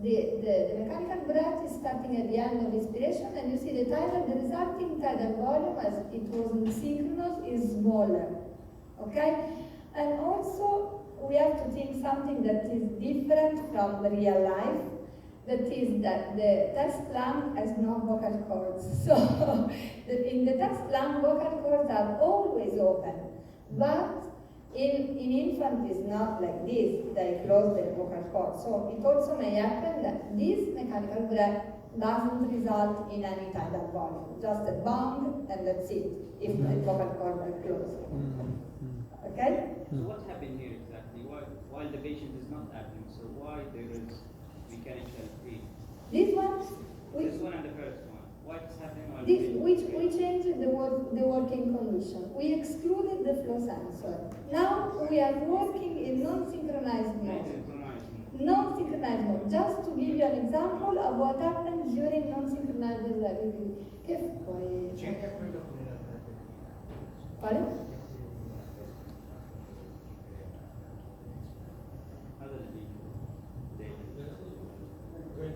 the mechanical breath is starting at the end of inspiration, and you see the resulting tidal volume, as it wasn't synchronous, is smaller. Okay? And also, we have to think something that is different from the real life. That is that the test lung has no vocal cords. So, in the test lung, vocal cords are always open. But in infant is not like this, they close their vocal cords. So it also may happen that this mechanical breath doesn't result in any tidal volume, just a bang and that's it, if the vocal cords are closed. Okay? So what happened here exactly? While the patient is not acting, so why there is mechanical breath? This one And the first one. What's happening while we changed the working condition. We excluded the flow sensor. Now we are working in non-synchronized mode. Non-synchronized mode. Just to give you an example of what happens during non-synchronized review. Che poi? Quale?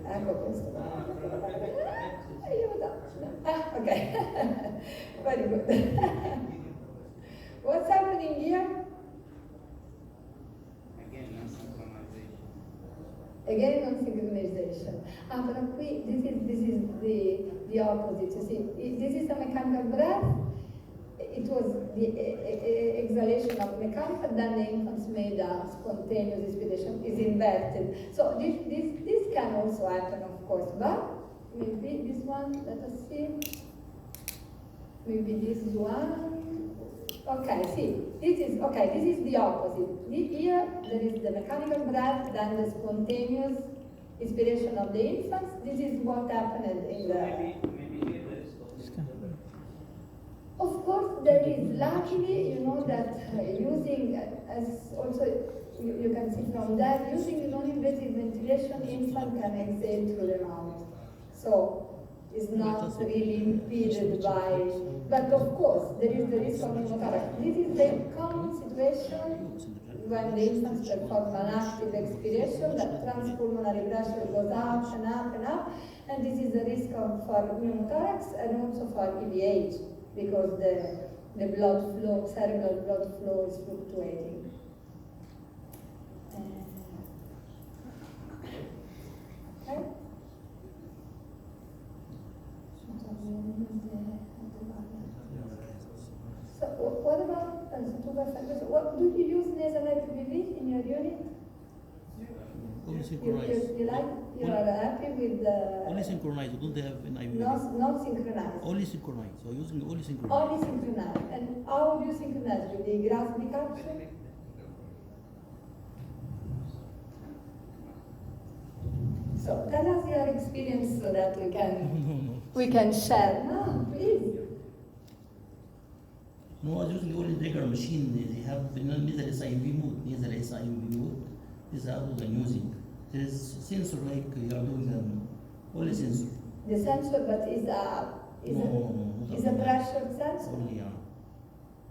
Ecco questo. Aiuto. Ok. Very good. What's happening here? Again, non-synchronization. Però qui, this is the opposite. You see, this is a mechanical breath. It was the exhalation of mechanical, then the infants made a spontaneous inspiration, is inverted. So this can also happen, of course, but maybe this one, let us see. Maybe this one. Okay, see, this is the opposite. Here, there is the mechanical breath, then the spontaneous inspiration of the infants. This is what happened in the... Maybe here there is... Of course, there is, luckily, you know that using, as also you can see from that, using non-invasive ventilation, infant can exhale through the mouth. So, it's not really impeded by, but of course, there is the risk of pneumothorax. This is the common situation when the infants perform an active expiration, that transpulmonary pressure goes up and up and up, and this is the risk for pneumothorax and also for EVH, because the blood flow, cerebral blood flow is fluctuating. Okay? So what about, what do you use nasal IPPV in your unit? Only synchronized. You are happy with the... Only synchronized, we don't have an IPPV. Not synchronized. Only synchronized, so using only synchronized. Only synchronized. And how do you synchronize? With the Grasby capsule? So tell us your experience so that we can share. No, please. No, I was using only regular machine. They have nasal SIMV mode, nasal SIMV mode. This is what I'm using. There is sensor like you are doing only sensor. The sensor, but is a pressure sensor? Only,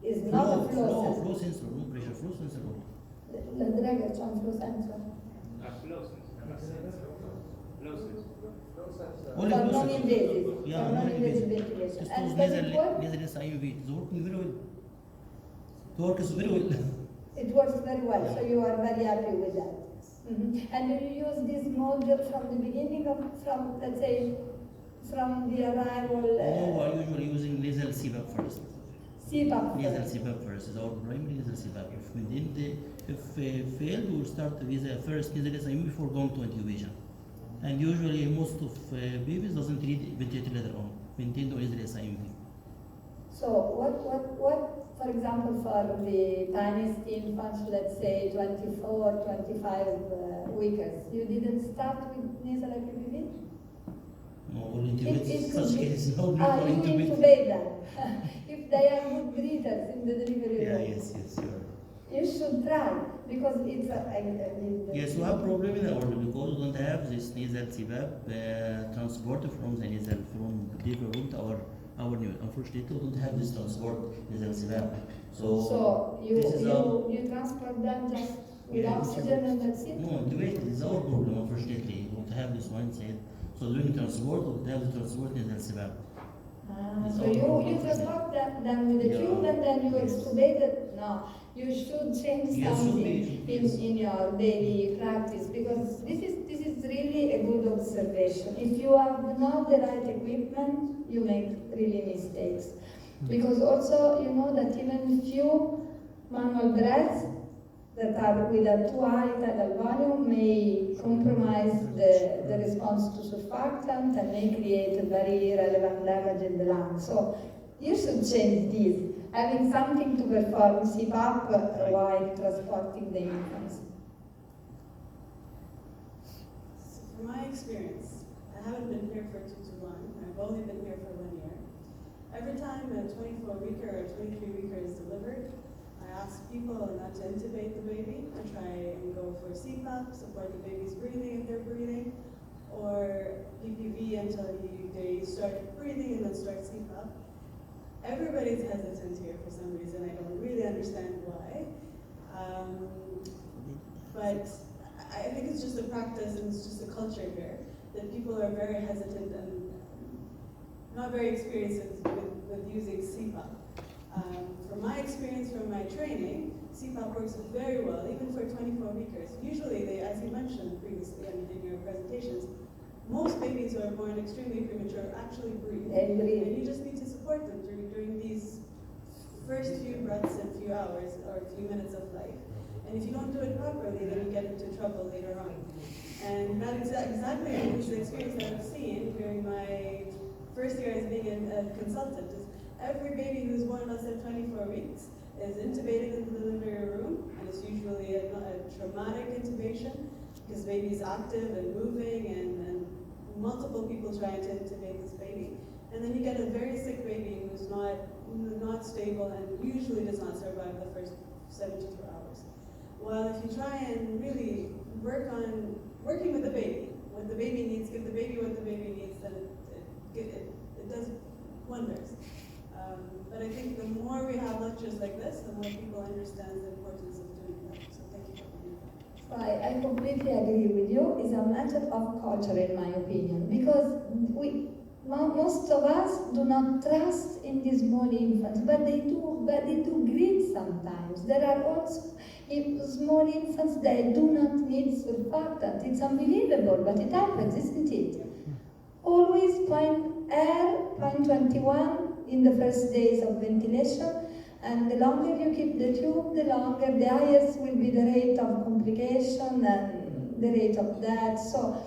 Is not a flow sensor. Flow sensor, no pressure, flow sensor only. La drega c'è un flow sensor. Only For flow non-invasive. sensor. Yeah, For non-invasive ventilation. Just And use does it work? nasal SIMV. It's working very well. It works very well. It works very well, so you are very happy with that. And do you use this mode from the beginning of, let's say, from the arrival? No, I'm usually using nasal CPAP first. CPAP Nasal first. CPAP first is our primary nasal CPAP. If failed, we'll start with the first nasal SIMV before going to intubation. And usually most of babies doesn't need ventilator later on, maintain the nasal SIMV. So what, for example, for the tiniest infants, let's say 24, 25 weeks, you didn't start with nasal IPPV? No, only intubate such cases. No, You intubate. intubate them. If they are good breathers in the delivery Yeah, room. yes, sure. You should try, because it's Yes, we have problem in the order because we don't have this nasal CPAP transported from the nasal from the delivery room to our unit. Unfortunately, we don't have this transport nasal CPAP. So this is you transport them just with oxygen and that's it? No, intubate is our problem. Unfortunately, we don't have during transport وقدام transport نزل السباق. So you transport them with the tube and then you extubate it? No, you should change Yeah, should something be. in your daily practice, because this is really a good observation. If you have not the right equipment, you make really mistakes. Because also you know that even few manual breaths that are with a too high tidal volume may compromise the response to surfactant and may create a very relevant damage in the lung. So you should change this, having something to perform CPAP while transporting the infants. So from my experience, I haven't been here for too long. I've only been here for 1 year. Every time a 24-weeker or 23-weeker is delivered, I ask people not to intubate the baby, to try and go for CPAP, support the baby's breathing if they're breathing, or PPV until they start breathing and then start CPAP. Everybody's hesitant here for some reason. I don't really understand why. But I think it's just a practice and it's just a culture here that people are very hesitant and not very experienced with using CPAP. From my experience, from my training, CPAP works very well, even for 24-weekers. Usually, as you mentioned previously in your presentations, most babies who are born extremely premature actually breathe. And breathe. And you just need to support them during these first few breaths and few hours or few minutes of life. And if you don't do it properly, then you get into trouble later on. And that is exactly the experience that I've seen during my first year as being a consultant. Every baby who's born less than 24 weeks is intubated in the delivery room, and it's usually a traumatic intubation because baby is active and moving and multiple people trying to intubate this baby. And then you get a very sick baby who's not stable and usually does not survive the first 72 hours. Well, if you try and really work on working with the baby, what the baby needs, give the baby what the baby needs, then it does wonders. But I think the more we have lectures like this, the more people understand the importance of doing that. So thank you for doing that. I completely agree with you. It's a matter of culture, in my opinion, because most of us do not trust in these small infants, but they do greed sometimes. There are also small infants that do not need surfactant. It's unbelievable, but it happens, isn't it? Always air 0.21 in the first days of ventilation, and the longer you keep the tube, the longer the highest will be the rate of complication and the rate of death. So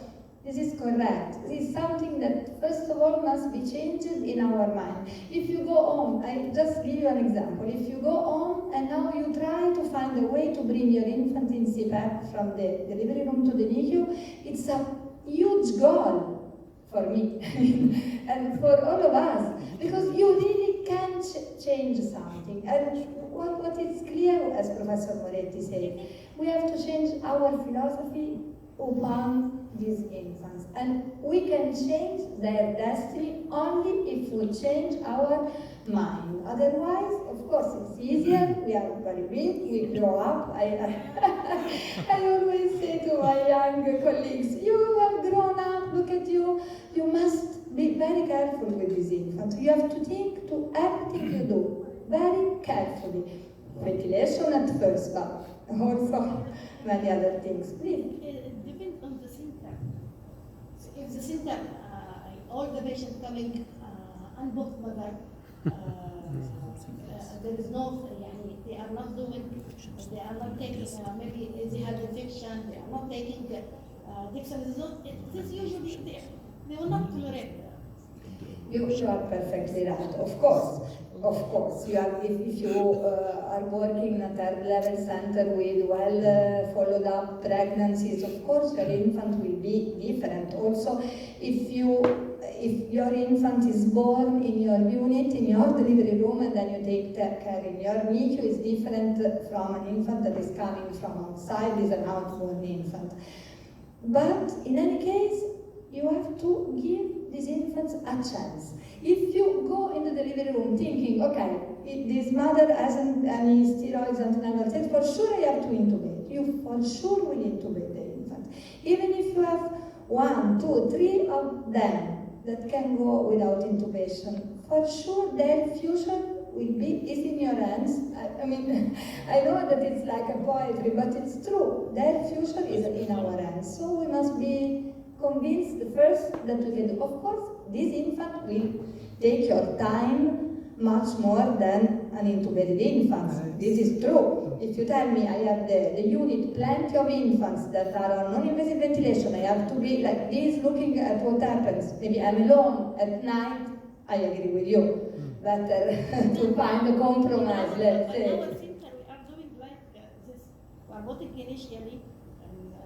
this is correct. This is something that first of all must be changed in our mind. If you go home, I just give you an example. If you go home and now you try to find a way to bring your infant in CPAP from the delivery room to the NICU, it's a huge goal for me and for all of us, because you really can change something. And what is clear, as Professor Moretti said, we have to change our philosophy upon these infants. And we can change their destiny only if we change our mind. Otherwise, of course, it's easier. We are very big, we grow up. I always say to my young colleagues, you have grown up, look at you. You must be very careful with these infants. You have to think to everything you do very carefully. Ventilation at first, but also many other things. Please. It depends on the symptom. So if the symptom, all the patients coming unbooked mother, there is no, they are not doing, they are not taking, maybe they have infection, they are not taking dexamethasone. It is usually there. They will not tolerate that. You are perfectly right. Of course. You are, if you are working in a third level center with well followed up pregnancies, of course your infant will be different. Also, if your infant is born in your unit, in your delivery room, and then you take care in your NICU, is different from an infant that is coming from outside, is an outborn infant. But in any case, you have to give these infants a chance. If you go in the delivery room thinking, okay, this mother hasn't any steroids, antenatal steroids, for sure I have to intubate. You for sure will intubate the infant. Even if you have 1, 2, 3 of them that can go without intubation. For sure, their future is in your hands. I mean, I know that it's like a poetry, but it's true. Their future is in our hands. So we must be convinced first that we can do. Of course, this infant will take your time much more than an intubated infant. This is true. If you tell me I have the unit, plenty of infants that are on non-invasive ventilation, I have to be like this looking at what happens. Maybe I'm alone at night, I agree with you. Better to find a compromise, let's say. But now it seems that we are doing like this. We are voting initially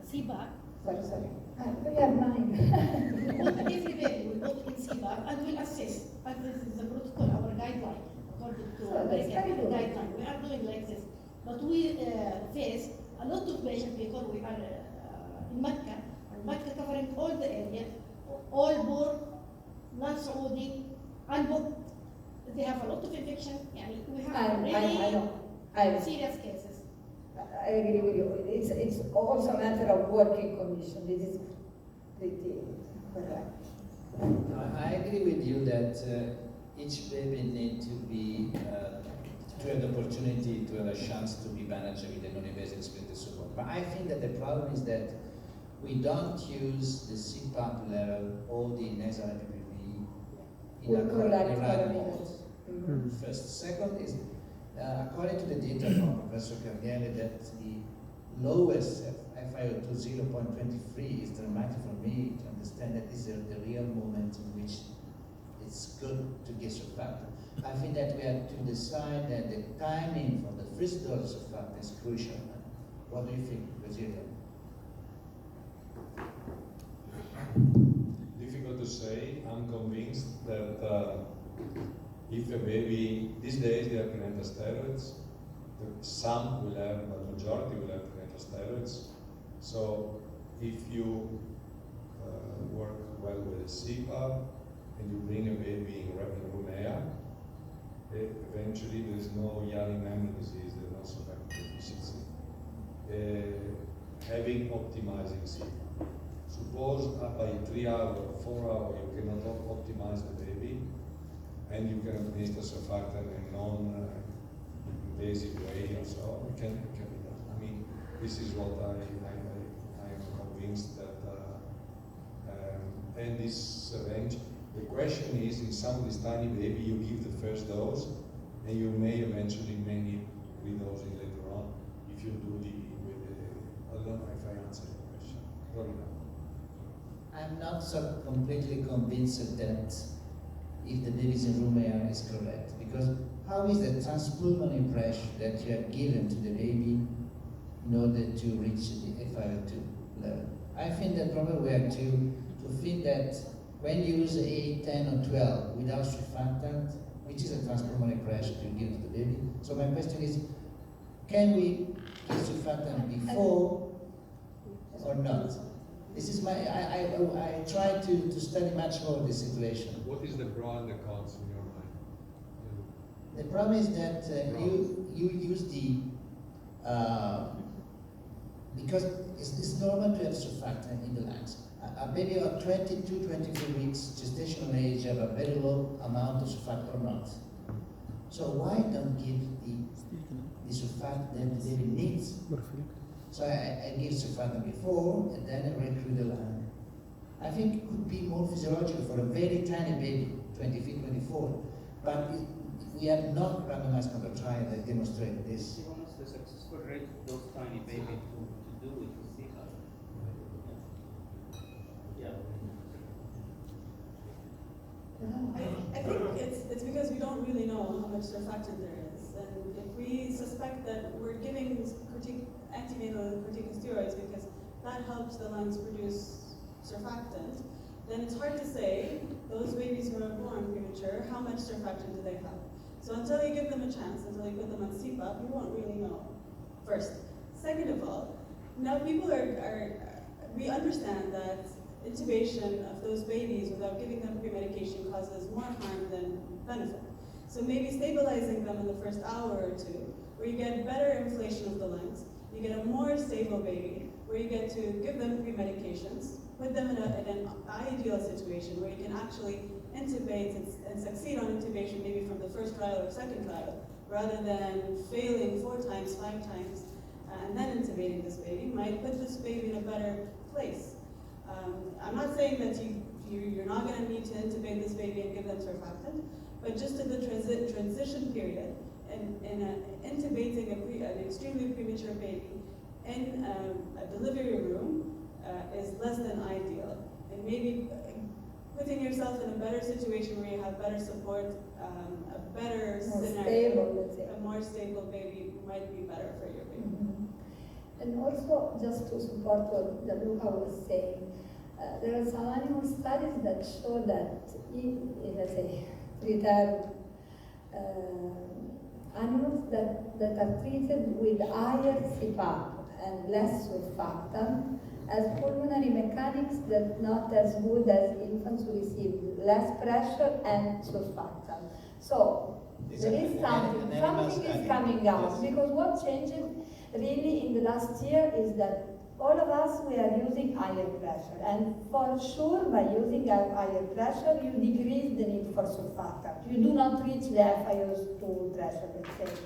CBAC. Sorry. We have mine. Every baby will vote in CBAC and will assess. And this is the protocol, our guideline, according to So that's very American good. guideline. We are doing like this. But we face a lot of patients because we are in Mecca. Mecca covering all the areas, all born, non-Saudi, unbooked. They have a lot of infection. We have I know. I serious cases. I agree with you. It's also a matter of working condition. This is pretty correct. I agree with you that each baby needs to be to have the opportunity to have a chance to be managed with a non-invasive respiratory support. But I think that the problem is that we don't use the CPAP level or the nasal PPV in a Correct, right correct. mode. First. Second is, according to the data from Professor Carnielli, that the lowest FiO2 0.23 is dramatic for me to understand that this is the real moment in which it's good to give surfactant. I think that we have to decide that the timing for the first dose of surfactant is crucial. What do you think, Virginia? Difficult to say. I'm convinced that if a baby, these days they have prenatal steroids, some will have, but majority will have prenatal steroids. So if you work well with a CPAP and you bring a baby in room air, eventually there is no Yarin membrane disease, there is no surfactant deficiency. Having optimizing CPAP. Suppose by 3 hours or 4 hours you cannot optimize the baby, and you can administer surfactant in non-invasive way or so, it can be done. I mean, this is what I am convinced that, and this range. The question is, in some of this tiny baby, you give the first dose, and you may eventually need redosing later on if you do I don't know if I answered the question. Probably not. I'm not so completely convinced that if the baby's in room air is correct, because how is the transpulmonary pressure that you have given to the baby in order to reach the FiO2 level? I think that probably we have to think that when you use 8, 10 or 12 without surfactant, which is a transpulmonary pressure to give to the baby. So my question is, can we give surfactant before or not? This is my, I try to study much more this situation. What is the pro and the cons in your mind? The problem is that you use the, because it's normal to have surfactant in the lungs. A baby of 22, 23 weeks gestational age have a very low amount of surfactant or not. So why don't give the surfactant that the baby needs? So I give surfactant before and then I recruit the lung. I think it could be more physiological for a very tiny baby, 20 feet, 24. But we have not randomized control trial that demonstrate this. You want us the successful rate of those tiny babies to do with the CPAP? Yeah. I think it's because we don't really know how much surfactant there is. And if we suspect that we're giving antenatal corticosteroids because that helps the lungs produce surfactant, then it's hard to say, those babies who are born premature, how much surfactant do they have? So until you give them a chance, until you put them on CPAP, you won't really know, first. Second of all, now people we understand that intubation of those babies without giving them pre-medication causes more harm than benefit. So maybe stabilizing them in the first hour or two, where you get better inflation of the lungs, you get a more stable baby, where you get to give them pre-medications, put them in an ideal situation where you can actually intubate and succeed on intubation maybe from the first trial or second trial, rather than failing 4 times, 5 times, and then intubating this baby, might put this baby in a better place. I'm not saying that you're not going to need to intubate this baby and give them surfactant, but just in the transition period, and intubating an extremely premature baby in a delivery room is less than ideal. And maybe putting yourself in a better situation where you have better support, a better More scenario, stable, let's say. a more stable baby might be better for your baby. And also, just to support what Luca was saying, there are some animal studies that show that in let's say, preterm animals that are treated with higher CPAP and less surfactant as pulmonary mechanics that not as good as infants who receive less pressure and surfactant. So there is something is coming out, Yes. because what changed really in the last year is that all of us, we are using higher pressure, and for sure by using higher pressure you decrease the need for surfactant. You do not reach the FiO2 threshold, let's say.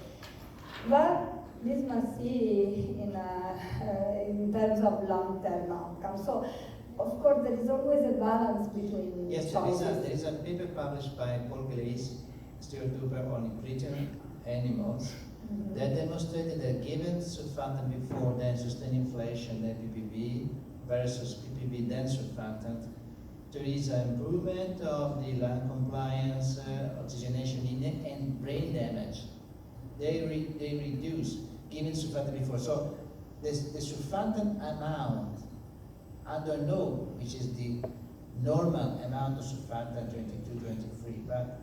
But this must see in terms of long-term outcomes. So, of course, there is always a balance between Yes, choices. there is a paper published by Paul Glaze, Stuart Cooper, on preterm animals that demonstrated that given surfactant before, then sustained inflation, then PPB versus PPB, then surfactant, there is an improvement of the lung compliance, oxygenation needed, and brain damage. They reduce given surfactant before. So the surfactant amount, I don't know which is the normal amount of surfactant, 22, 23, but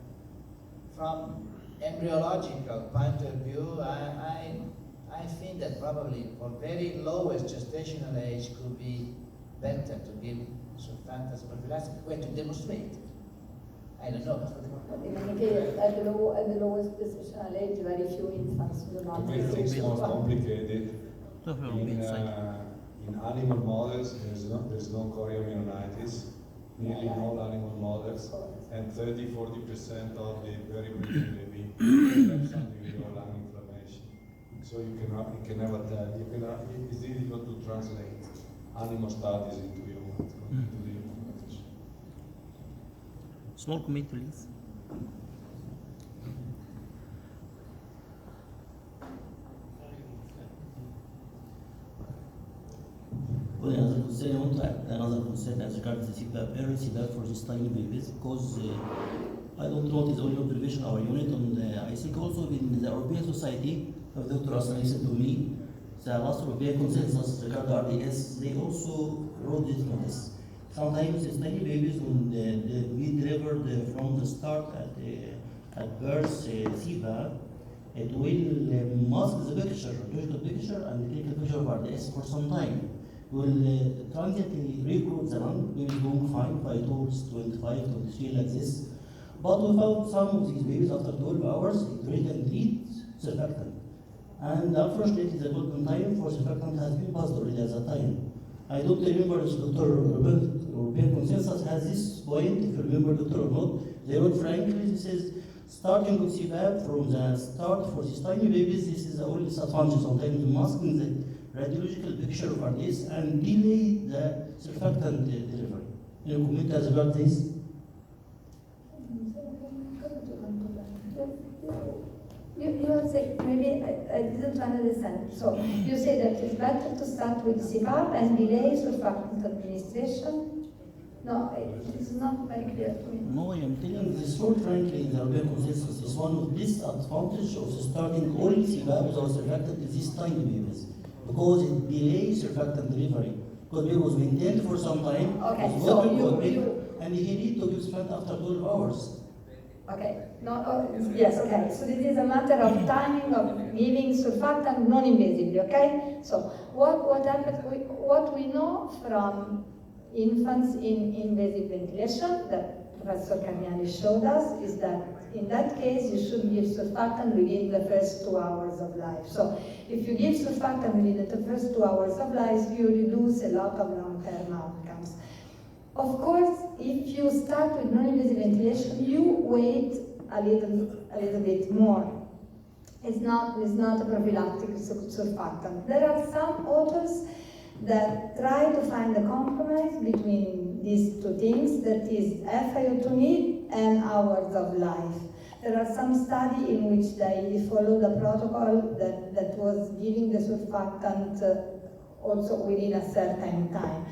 from embryological point of view, I think that probably for very lowest gestational age could be better to give surfactant as prophylaxis. We have to demonstrate. I don't know. But in any case, at the lowest gestational age, very few infants do To not make receive things more surfactant. complicated, Definitely in, inside. in animal models, there's no chorioamnionitis, nearly in all animal models, and 30–40% of the very breathing baby have some degree of lung inflammation. So you can never tell. It's difficult to translate animal studies into human tissue. Small comment, please. Well, another concern, I want to add another concern as regards the CPAP, early CPAP for these tiny babies, because I don't know what is only observation our unit on I think also in the European Society, of Dr. Hassan listened to me, the last European consensus regarding RDS, they also wrote this notice. Sometimes these tiny babies, when we delivered from the start at birth CPAP, it will mask the picture, digital picture, and take a picture of RDS for some time. Will transiently recruit the lung, maybe going fine, vitals 25, 23 like this. But we found some of these babies after 12 hours, it really can need surfactant. And unfortunately, the golden time for surfactant has been passed already at that time. I don't remember if Dr. European Consensus has this point, if you remember Dr. or not. They wrote frankly, this is starting with CPAP from the start for these tiny babies, this is the only disadvantage sometimes masking the radiological picture of RDS and delay the surfactant delivery. Any comment as about this? You have said, maybe I didn't understand. So you say that it's better to start with CPAP and delay surfactant administration? No, it is not very clear to me. No, I am telling this so frankly, the European Consensus is one of disadvantages of starting only CPAP without surfactant in these tiny babies, because it delays surfactant delivery. Because baby was maintained for some time, Okay, was so working you- for a bit, you- and he need to give surfactant after 12 hours. Okay, no, yes, okay. So this is a matter of timing of giving surfactant non-invasively, okay? So what happens, what we know from infants in invasive ventilation that Professor Carniani showed us is that in that case you should give surfactant within the first 2 hours of life. So if you give surfactant within the first 2 hours of life, you reduce a lot of long-term outcomes. if you start with non-invasive ventilation, you wait a little bit more. It's not a prophylactic surfactant. There are some authors that try to find a compromise between these two things, that is FiO2 need and hours of life. There are some studies in which they follow the protocol that was giving the surfactant also within a certain time.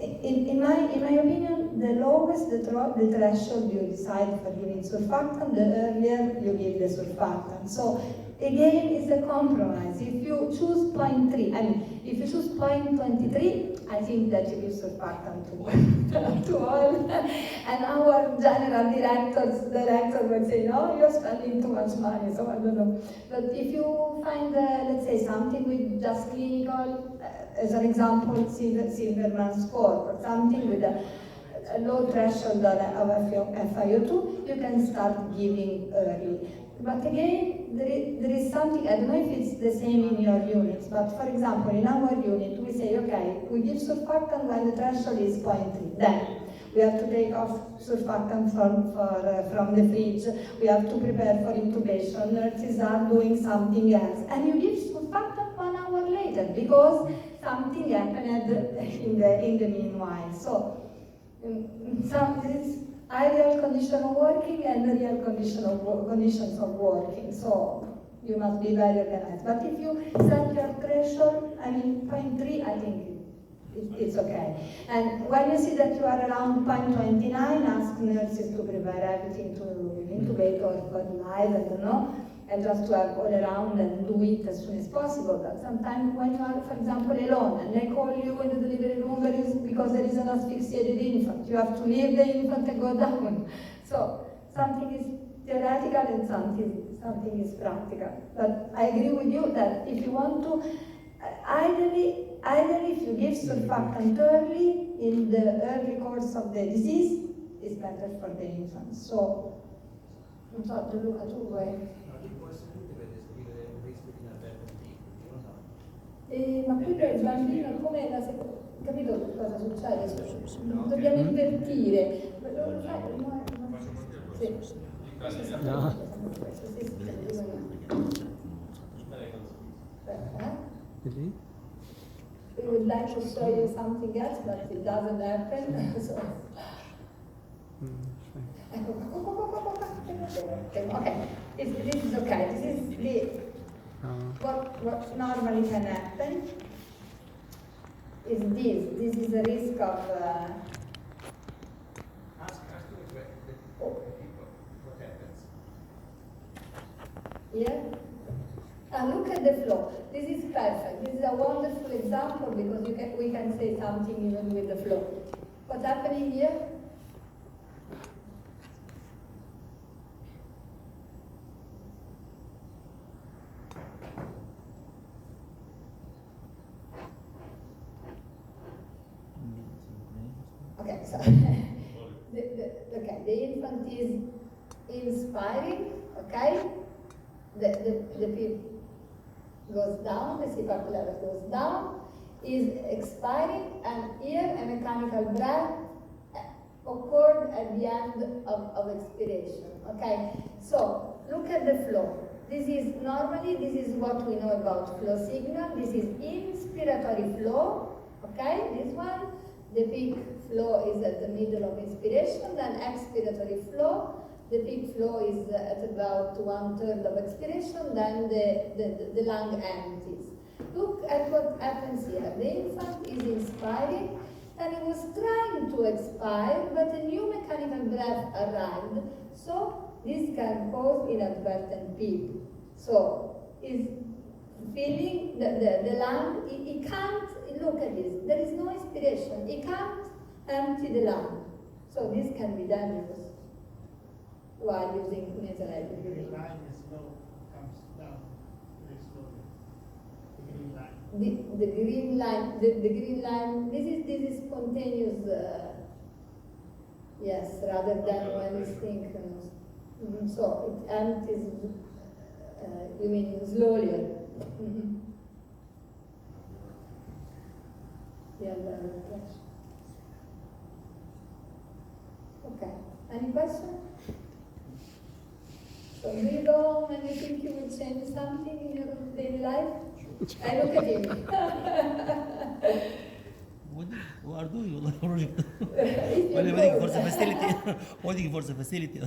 In my opinion, the lowest the threshold you decide for giving surfactant, the earlier you give the surfactant. So again, it's a compromise. If you choose 0.3, if you choose 0.23, I think that you give surfactant to all. And our general director would say, no, you're spending too much money, so I don't know. But if you find, let's say, something with just clinical, as an example, Silverman score, or something with a low threshold of FiO2, you can start giving early. But again, there is something, I don't know if it's the same in your units, but for example, in our unit, we say, okay, we give surfactant when the threshold is 0.3. Then we have to take off surfactant from the fridge, we have to prepare for intubation, nurses are doing something else, and you give surfactant 1 hour later, because something happened in the meanwhile. So, this ideal condition of working and the real conditions of working. So you must be very organized. But if you set your threshold, 0.3, I think it's okay. And when you see that you are around 0.29, ask nurses to prepare everything to intubate or fertilize, I don't know, and just to have all around and do it as soon as possible. But sometimes when you are, for example, alone, and they call you in the delivery room because there is an asphyxiated infant, you have to leave the infant and go down. So something is theoretical and something is practical. But I agree with you that if you want to, ideally if you give surfactant early in the early course of the disease, it's better for the infant. So, non so, Gianluca, tu vuoi? Ma qui per il bambino, come capito cosa succede? Dobbiamo invertire. Sì. No. We would like to show you something else, but it doesn't happen. So. Okay, this is okay. This is what normally can happen is this. This is a risk of. What happens? Yeah. And look at the flow. This is perfect. This is a wonderful example because we can say something even with the flow. What's happening here? Okay, so the infant is inspiring, okay? The PIP goes down, the CPAP level goes down, is expiring, and here a mechanical breath occurred at the end of expiration, okay? So, look at the flow. This is what we know about flow signal. This is inspiratory flow, okay? This one, the peak flow is at the middle of inspiration, then expiratory flow. The peak flow is at about 1/3 of expiration, then the lung empties. Look at what happens here. The infant is inspiring, and he was trying to expire, but a new mechanical breath arrived, so this can cause inadvertent PEEP. So, is feeling the lung, he can't, look at this, there is no inspiration, he can't empty the lung. So this can be dangerous while using nasal breathing. The line is low, comes down very slowly. The green line. The green line, the green line, this is spontaneous, yes, rather than when it's synchronous. So it empties, you mean slowly. Yeah, question? So do you go home and you think you will change something in your daily life? I look at him. What are doing والله project If you ولا waiting for the could. facility waiting for the facility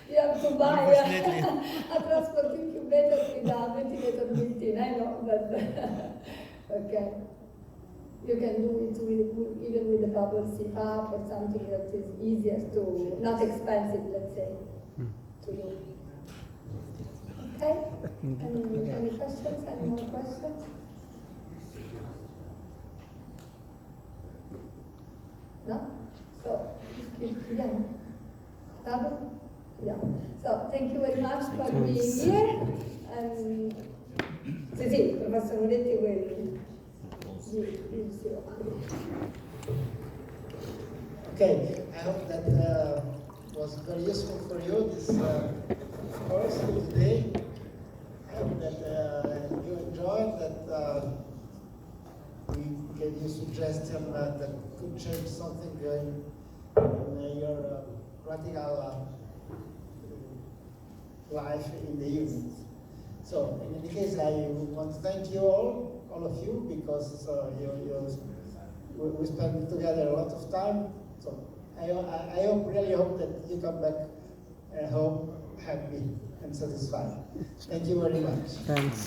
You have to buy Unfortunately. a transport incubator with a ventilator built in. I know, but okay. You can do it even with a bubble CPAP or something that is easier to, not expensive, let's say, to do. Okay? Any questions? Any more questions? No? So, yeah. Double? Yeah. So, thank you very much for being here. And, sì, Professor Moretti will see you. Okay, I hope that was very useful for you, this course today. I hope that you enjoyed, that we gave you suggestions that could change something in your practical life in the unit. So, in any case, I want to thank you all of you, because we spent together a lot of time. So I really hope that you come back home happy and satisfied. Thank you very much. Thanks.